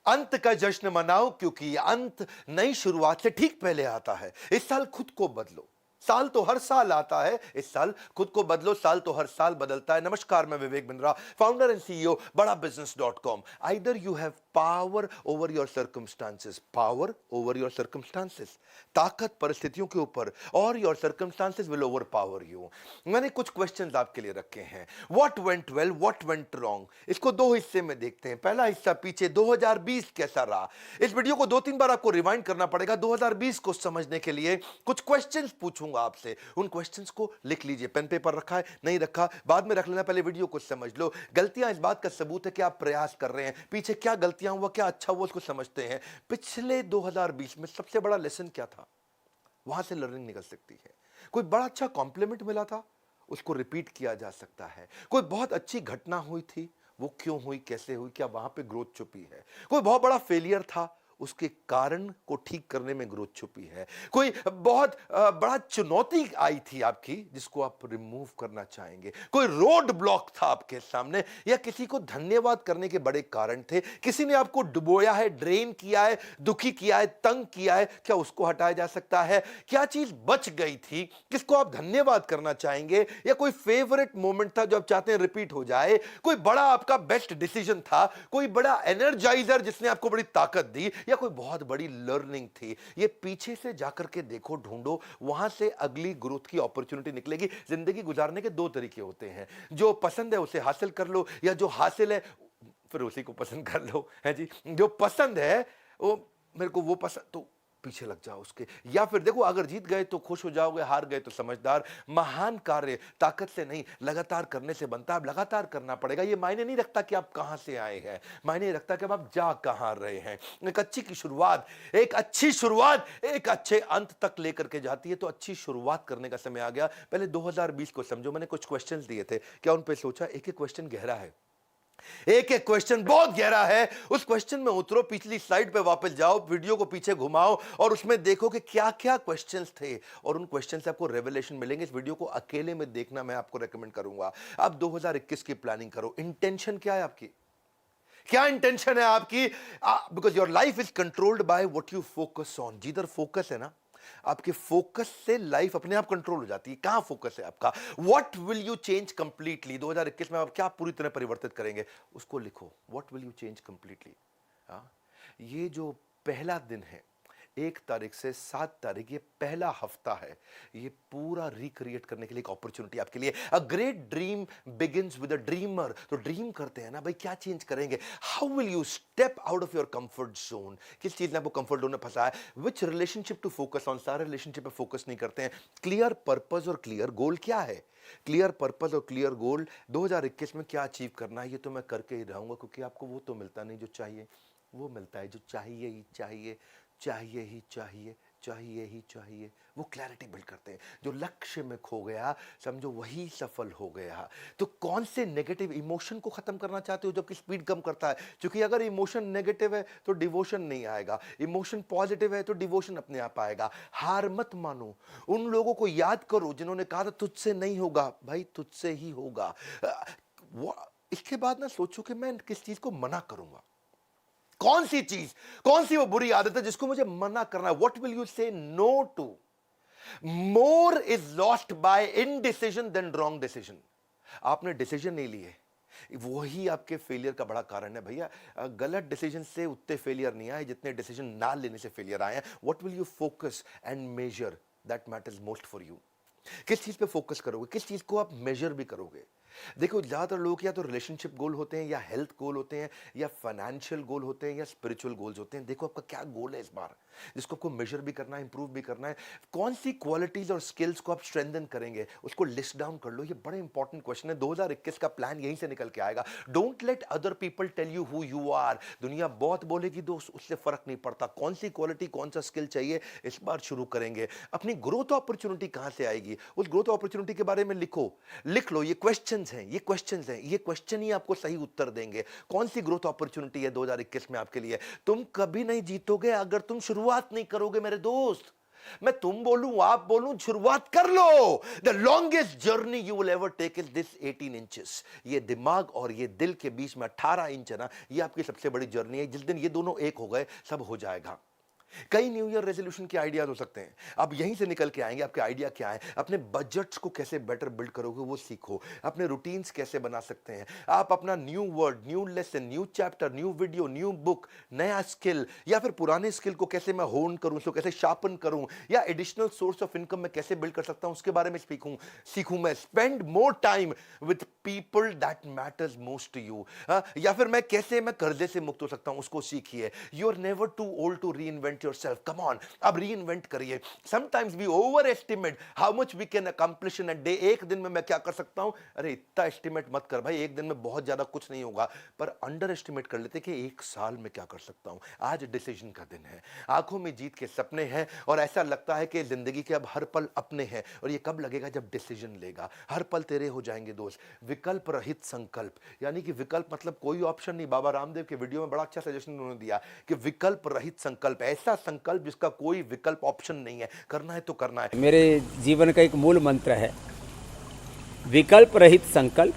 अंत का जश्न मनाओ क्योंकि अंत नई शुरुआत से ठीक पहले आता है। इस साल खुद को बदलो। साल तो हर साल आता है, इस साल खुद को बदलो। साल तो हर साल बदलता है। नमस्कार, मैं Vivek Bindra, founder and CEO बड़ा business .com। Either you have power over your circumstances, power over your circumstances, ताकत परिस्थितियों के ऊपर, और your circumstances will over power you. मैंने कुछ क्वेश्चंस आपके लिए रखे हैं। What went well, what went wrong, इसको दो हिस्से में देखते हैं। पहला हिस्सा पीछे 2020 कैसा रहा। इस वीडियो को 2-3 बार आपको रिवाइंड करना पड़ेगा 2020 को समझने के लिए। कुछ क्वेश्चंस पूछूंगा आपसे, उन क्वेश्चंस को लिख लीजिए। पेन पेपर रखा है, नहीं रखा बाद में रख लेना, पहले वीडियो को समझ लो। गलतियां इस बात का सबूत है कि आप प्रयास कर रहे हैं। पीछे क्या गलतियां हुआ, क्या अच्छा हुआ, उसको समझते हैं। पिछले 2020 में सबसे बड़ा लेसन क्या था, वहां से लर्निंग निकल सकती है। कोई बड़ा अच्छा कॉम्प्लीमेंट मिला था, उसको रिपीट किया जा सकता है। कोई बहुत अच्छी घटना हुई थी, वो क्यों हुई, कैसे हुई, क्या वहां पे ग्रोथ छुपी है। कोई बहुत बड़ा फेलियर था, उसके कारण को ठीक करने में ग्रोथ छुपी है। कोई बहुत बड़ा चुनौती आई थी आपकी, जिसको आप रिमूव करना चाहेंगे। कोई रोड ब्लॉक था आपके सामने, या किसी को धन्यवाद करने के बड़े कारण थे। किसी ने आपको डुबोया है, ड्रेन किया है, दुखी किया है, तंग किया है, क्या उसको हटाया जा सकता है। क्या चीज बच गई थी, किसको आप धन्यवाद करना चाहेंगे। या कोई फेवरेट मोमेंट था जो आप चाहते हैं रिपीट हो जाए। कोई बड़ा आपका बेस्ट डिसीजन था, कोई बड़ा एनर्जाइजर जिसने आपको बड़ी ताकत दी, या कोई बहुत बड़ी लर्निंग थी। ये पीछे से जाकर के देखो, ढूंढो, वहां से अगली ग्रोथ की अपॉर्चुनिटी निकलेगी। जिंदगी गुजारने के दो तरीके होते हैं, जो पसंद है उसे हासिल कर लो, या जो हासिल है फिर उसी को पसंद कर लो, है जी। जो पसंद है वो, मेरे को वो पसंद, तो पीछे लग जाओ उसके। या फिर देखो, अगर जीत गए तो खुश हो जाओगे, हार गए तो समझदार। महान कार्य ताकत से नहीं, लगातार करने से बनता है। अब लगातार करना पड़ेगा। ये मायने नहीं रखता कि आप कहां से आए हैं, मायने रखता कि अब आप जा कहां रहे हैं। एक अच्छी की शुरुआत, एक अच्छी शुरुआत एक अच्छे अंत तक लेकर के जाती है। तो अच्छी शुरुआत करने का समय आ गया। पहले 2020 को समझो। मैंने कुछ क्वेश्चंस दिए थे, क्या उन पे सोचा। एक एक क्वेश्चन गहरा है, एक एक क्वेश्चन बहुत गहरा है। उस क्वेश्चन में उतरो, पिछली स्लाइड पे वापस जाओ, वीडियो को पीछे घुमाओ, और उसमें देखो कि क्या क्या क्वेश्चंस थे, और उन क्वेश्चन से आपको रेवलेशन मिलेंगे। इस वीडियो को अकेले में देखना मैं आपको रेकमेंड करूंगा। अब 2021 की प्लानिंग करो। इंटेंशन क्या है आपकी, क्या इंटेंशन है आपकी। Because your life is controlled by what you focus on. जिधर फोकस है ना, आपके फोकस से लाइफ अपने आप कंट्रोल हो जाती है। कहां फोकस है आपका। What will you change completely. 2021 में आप क्या पूरी तरह परिवर्तित करेंगे, उसको लिखो। What will you change completely. ये जो पहला दिन है, 1 तारीख से 7 तारीख, ये पहला हफ्ता है। ये पूरा रिक्रिएट करने के लिए एक अपॉर्चुनिटी आपके लिए। A great dream begins with a dreamer. तो ड्रीम करते हैं ना भाई, क्या चेंज करेंगे। How will you step out of your comfort zone. किस चीज ने आपको कंफर्ट जोन में फंसा है। विच रिलेशनशिप टू फोकस ऑन। सारे रिलेशनशिप पे फोकस नहीं करते हैं। क्लियर पर्पस और क्लियर गोल क्या है। क्लियर पर्पस और क्लियर गोल, 2021 में क्या अचीव करना है, ये तो मैं करके ही रहूंगा। क्योंकि आपको वो तो मिलता नहीं जो चाहिए, वो मिलता है जो चाहिए ही चाहिए, चाहिए ही चाहिए, चाहिए ही चाहिए। वो क्लैरिटी बिल्ड करते हैं। जो लक्ष्य में खो गया, समझो वही सफल हो गया। तो कौन से नेगेटिव इमोशन को खत्म करना चाहते हो जो कि स्पीड कम करता है। क्योंकि अगर इमोशन नेगेटिव है तो डिवोशन नहीं आएगा, इमोशन पॉजिटिव है तो डिवोशन अपने आप आएगा। हार मत मानो। उन लोगों को याद करो जिन्होंने कहा था तुझसे नहीं होगा, भाई तुझसे ही होगा। इसके बाद ना सोचो कि मैं किस चीज को मना करूंगा। कौन सी चीज, कौन सी वो बुरी आदत है जिसको मुझे मना करना है। What will you say no to. More is lost by indecision than wrong decision. आपने डिसीजन नहीं लिए, वही आपके फेलियर का बड़ा कारण है भैया। गलत डिसीजन से उतने फेलियर नहीं आए जितने डिसीजन ना लेने से फेलियर आए हैं। What will you focus and measure, that matters most for you. किस चीज पे फोकस करोगे, किस चीज को आप मेजर भी करोगे। देखो, ज्यादातर लोग या तो रिलेशनशिप गोल होते हैं, या हेल्थ गोल होते हैं, या फाइनेंशियल गोल होते हैं, या स्पिरिचुअल गोल्स होते हैं। देखो आपका क्या गोल है इस बार, जिसको आपको मेजर भी करना है, इंप्रूव भी करना है। कौन सी क्वालिटीज और स्किल्स को आप स्ट्रेंथन करेंगे, उसको लिस्ट डाउन कर लो। ये बड़े इंपॉर्टेंट क्वेश्चन है। 2021 का प्लान यहीं से निकल के आएगा। Don't let other people tell you who you are. दुनिया बहुत बोलेगी दोस्त, उससे फर्क नहीं पड़ता। कौन सी क्वालिटी, कौन सा स्किल चाहिए, इस बार शुरू करेंगे। अपनी ग्रोथ अपॉर्चुनिटी कहां से आएगी, उस ग्रोथ अपॉर्चुनिटी के बारे में लिखो, लिख लो। ये क्वेश्चंस हैं, ये क्वेश्चंस हैं, ये क्वेश्चन ही आपको सही उत्तर देंगे। कौन सी ग्रोथ अपॉर्चुनिटी है 2021 में आपके लिए। तुम कभी नहीं जीतोगे अगर तुम शुरुआत नहीं करोगे मेरे दोस्त। मैं तुम बोलूं आप बोलूं, शुरुआत कर लो। The longest journey you will ever take is this 18 inches. ये दिमाग और ये दिल के बीच में 18 इंच है ना, ये आपकी सबसे बड़ी जर्नी है। जिस दिन ये दोनों एक हो गए, सब हो जाएगा। कई न्यू ईयर रेजोल्यूशन के आइडियाज हो सकते हैं, आप यहीं से निकल के आएंगे। आपके आइडिया क्या है? अपने बजट्स को कैसे बेटर बिल्ड करोगे वो सीखो। अपने रूटीन्स कैसे बना सकते हैं आप? अपना new word, new lesson, new chapter, new video, new book, नया स्किल, या फिर पुराने स्किल को कैसे मैं होन करूं, उसको कैसे शार्पन करूं, या एडिशनल सोर्स ऑफ इनकम में कैसे बिल्ड कर सकता हूं, उसके बारे में सीखूं मैं। Spend more time with people that matters most to you. या फिर मैं कैसे मैं कर्जे से मुक्त हो सकता हूं, उसको सीखिए। You are never too old to reinvent yourself. Come on, अब रीइन्वेंट करिए। Sometimes we overestimate how much we can accomplish in a day. एक दिन में मैं क्या कर सकता हूं? अरे इतना एस्टिमेट मत कर भाई, एक दिन में बहुत ज्यादा कुछ नहीं होगा, पर अंडर एस्टिमेट कर लेते कि एक साल में क्या कर सकता हूं। आज डिसीजन का दिन है, आंखों में जीत के सपने हैं, और ऐसा लगता है कि जिंदगी के अब हर पल अपने हैं। और ये कब लगेगा? जब डिसीजन लेगा। हर पल तेरे हो जाएंगे दोस्त। विकल्प रहित संकल्प, यानी कि विकल्प मतलब कोई ऑप्शन नहीं। बाबा रामदेव के वीडियो में बड़ा अच्छा सजेशन उन्होंने दिया कि विकल्प रहित संकल्प, ऐसा संकल्प जिसका कोई विकल्प ऑप्शन नहीं है। करना है तो करना है। मेरे जीवन का एक मूल मंत्र है, विकल्प रहित संकल्प,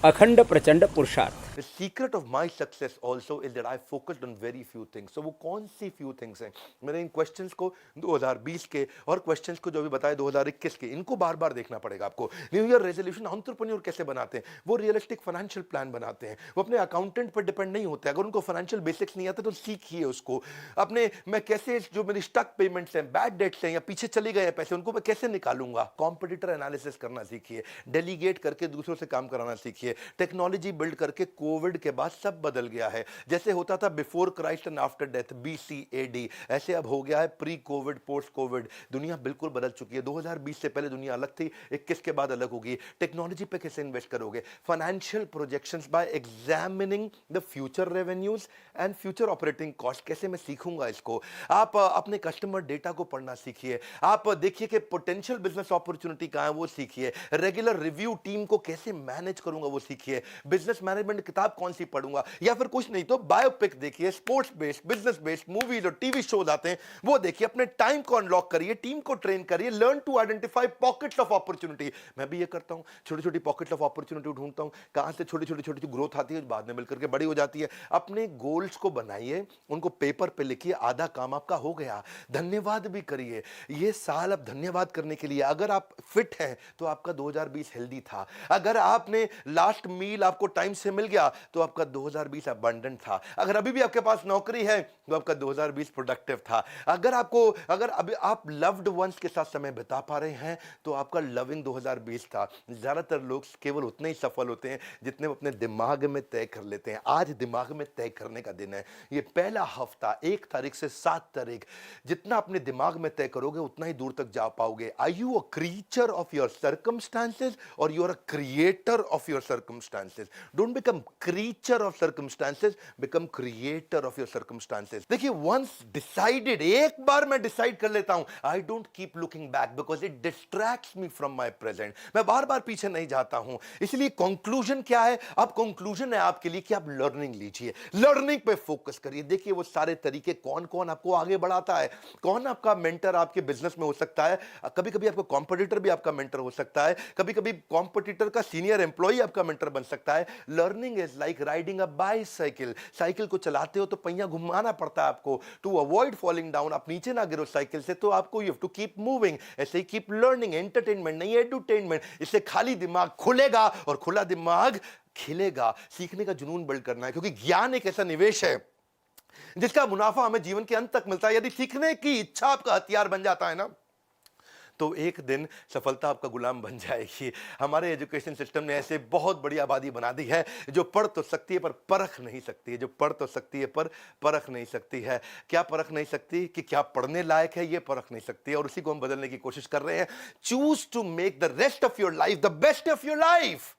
अखंड प्रचंड पुरुषार्थ। The secret of my success also is that I focused on very few things. So वो कौन सी few things हैं? मैंने इन क्वेश्चंस को 2020 के और क्वेश्चंस को जो भी बताए 2021 के, इनको बार बार देखना पड़ेगा आपको। न्यू ईयर रेजोल्यूशन एंटरप्रेन्योर कैसे बनाते हैं? वो रियलिस्टिक फाइनेंशियल प्लान बनाते हैं। वो अपने अकाउंटेंट पर डिपेंड नहीं होते। अगर उनको फाइनेंशियल बेसिक्स नहीं आते तो सीखिए उसको। अपने मैं कैसे जो मेरी स्टक पेमेंट्स हैं, बैड डेट्स हैं, या पीछे चले गए पैसे, उनको मैं कैसे निकालूंगा। कॉम्पिटिटर एनालिसिस करना सीखिए। डेलीगेट करके दूसरों से काम कराना सीखिए। टेक्नोलॉजी बिल्ड करके कोविड के बाद सब बदल गया है। जैसे होता था before Christ and after death, BC-AD, ऐसे अब हो गया है प्री कोविड, पोस्ट कोविड। दुनिया बिल्कुल बदल चुकी है। 2020 से पहले दुनिया अलग थी, 21 के बाद अलग होगी। टेक्नोलॉजी पे कैसे इन्वेस्ट करोगे? Financial projections bye examining the future revenues and future operating cost, कैसे मैं सीखूंगा इसको। आप अपने कस्टमर डेटा को पढ़ना सीखिए। आप देखिए कि पोटेंशियल बिजनेस अपॉर्चुनिटी कहां है, वो सीखिए। रेगुलर रिव्यू टीम को कैसे मैनेज करूंगा, वो सीखिए। बिजनेस मैनेजमेंट किताब कौन सी पढ़ूंगा, या फिर कुछ नहीं तो बायोपिक देखिए। Sports based, business based movies और टीवी शोज आते हैं, वो देखिए। अपने टाइम को अनलॉक करिए, टीम को ट्रेन करिए। Learn to identify pockets of opportunity. मैं भी ये करता हूं, छोटी छोटी पॉकेट्स ऑफ अपॉर्चुनिटी ढूंढता हूं, कहां से छोटी छोटी छोटी ग्रोथ आती है, बाद में मिलकर के बड़ी हो जाती है। अपने गोल्स को बनाइए, उनको पेपर पे लिखिए। आधा काम आपका हो गया। धन्यवाद भी करिए। ये साल अब धन्यवाद करने के लिए। अगर आप फिट हैं तो आपका 2020 हेल्दी था। अगर आपने लास्ट मील आपको टाइम से मिल गया तो आपका 2020 अबंडेंट था। अगर अभी भी आपके पास नौकरी है तो आपका 2020 प्रोडक्टिव था। अगर अभी आप लव्ड वंस के साथ समय बिता पा रहे हैं तो आपका लविंग 2020 था। ज्यादातर लोग केवल उतने ही सफल होते हैं जितने वो अपने दिमाग में तय कर लेते हैं। आज दिमाग में तय करने का दिन है। ये पहला हफ्ता 1 तारीख से 7 तारीख, जितना अपने दिमाग में तय करोगे उतना ही दूर तक जा पाओगे। Are you a creature of your circumstances और you are a creator of your circumstances? Don't become creature of circumstances, become creator of your circumstances. देखिए, once decided, एक बार मैं डिसाइड कर लेता हूं, I don't keep looking back because it distracts me from my present. मैं बार बार पीछे नहीं जाता हूं। इसलिए कंक्लूजन क्या है? अब कंक्लूजन है आपके लिए कि आप लर्निंग लीजिए, लर्निंग पे फोकस करिए। देखिए वो सारे तरीके कौन कौन आपको आगे बढ़ाता है, कौन आपका मेंटर आपके बिजनेस में हो सकता है। कभी कभी आपका कॉम्पिटिटर भी आपका मेंटर हो सकता है, कभी कभी कॉम्पिटिटर का सीनियर एम्प्लॉय आपका मेंटर बन सकता है। Learning is like riding a bicycle. Cycle को चलाते हो तो पहिया घुमाना पड़ता है आपको, टू अवॉइड फॉलिंग डाउन। आप नीचे ना गिरो साइकिल से, तो आपको you have to keep moving. ऐसे ही कीप लर्निंग। एंटरटेनमेंट नहीं, एडुटेनमेंट। इससे खाली दिमाग खुलेगा और खुला दिमाग खिलेगा। सीखने का जुनून बिल्ड करना है, क्योंकि ज्ञान एक ऐसा निवेश है जिसका मुनाफा हमें जीवन के अंत तक मिलता है। यदि सीखने की इच्छा आपका हथियार बन जाता है ना, तो एक दिन सफलता आपका गुलाम बन जाएगी। हमारे एजुकेशन सिस्टम ने ऐसे बहुत बड़ी आबादी बना दी है जो पढ़ तो सकती है पर परख नहीं सकती है, जो पढ़ तो सकती है पर परख नहीं सकती है। क्या परख नहीं सकती? कि क्या पढ़ने लायक है, ये परख नहीं सकती है। और उसी को हम बदलने की कोशिश कर रहे हैं। Choose to make the rest of your life the best of your life.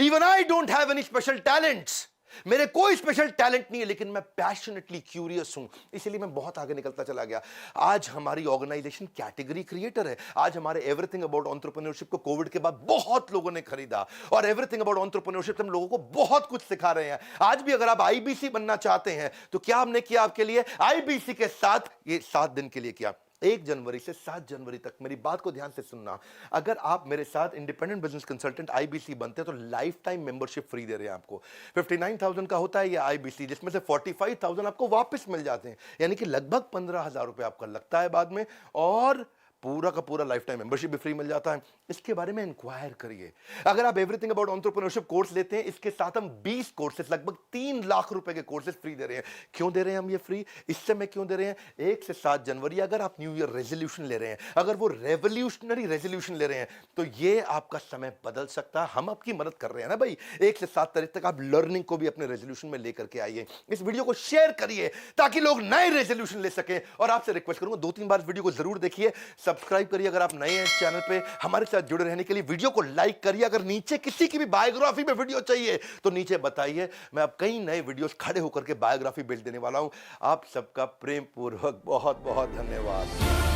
Even I don't have any special talents. मेरे कोई स्पेशल टैलेंट नहीं है, लेकिन मैं पैशनेटली क्यूरियस हूं, इसलिए मैं बहुत आगे निकलता चला गया। आज हमारी ऑर्गेनाइजेशन कैटेगरी क्रिएटर है। आज हमारे एवरीथिंग अबाउट एंटरप्रेन्योरशिप को कोविड के बाद बहुत लोगों ने खरीदा, और एवरीथिंग अबाउट एंटरप्रेन्योरशिप हम लोगों को बहुत कुछ सिखा रहे हैं। आज भी अगर आप आईबीसी बनना चाहते हैं तो क्या हमने किया आपके लिए? आईबीसी के साथ ये 7 दिन के लिए किया। 1 जनवरी से 7 जनवरी तक मेरी बात को ध्यान से सुनना। अगर आप मेरे साथ इंडिपेंडेंट बिजनेस कंसल्टेंट आईबीसी बनते हैं तो लाइफ टाइम मेंबरशिप फ्री दे रहे हैं आपको। 59,000 का होता है ये आईबीसी, जिसमें से 45,000 आपको वापस मिल जाते हैं, यानी कि लगभग 15,000 रुपए आपका लगता है बाद में, और पूरा का पूरा लाइफ टाइम मेंबरशिप भी फ्री मिल जाता है। इसके बारे में इंक्वायर करिए। अगर आप एवरीथिंग अबाउट एंटरप्रेन्योरशिप कोर्स लेते हैं, इसके साथ हम 20 कोर्सेज, लगभग 3 लाख रुपए के कोर्सेज फ्री दे रहे हैं। क्यों दे रहे हैं हम ये फ्री? इस समय क्यों दे रहे हैं? 1 से 7 जनवरी अगर आप न्यू ईयर रेजोल्यूशन ले रहे हैं, अगर वो रेवोल्यूशनरी रेजोल्यूशन ले रहे हैं, तो ये आपका समय बदल सकता है। हम आपकी मदद कर रहे हैं ना भाई। 1 से 7 तारीख तक आप लर्निंग को भी अपने रेजोल्यूशन में लेकर के आइए। इस वीडियो को शेयर करिए ताकि लोग नए रेजोल्यूशन ले सकें। और आपसे रिक्वेस्ट करूंगा 2-3 बार इस वीडियो को जरूर देखिए, सब्सक्राइब करिए अगर आप नए हैं इस चैनल पे। हमारे साथ जुड़े रहने के लिए वीडियो को लाइक करिए। अगर नीचे किसी की भी बायोग्राफी में वीडियो चाहिए तो नीचे बताइए, मैं अब कई नए वीडियोस खड़े होकर के बायोग्राफी भेज देने वाला हूं। आप सबका प्रेम पूर्वक बहुत बहुत धन्यवाद।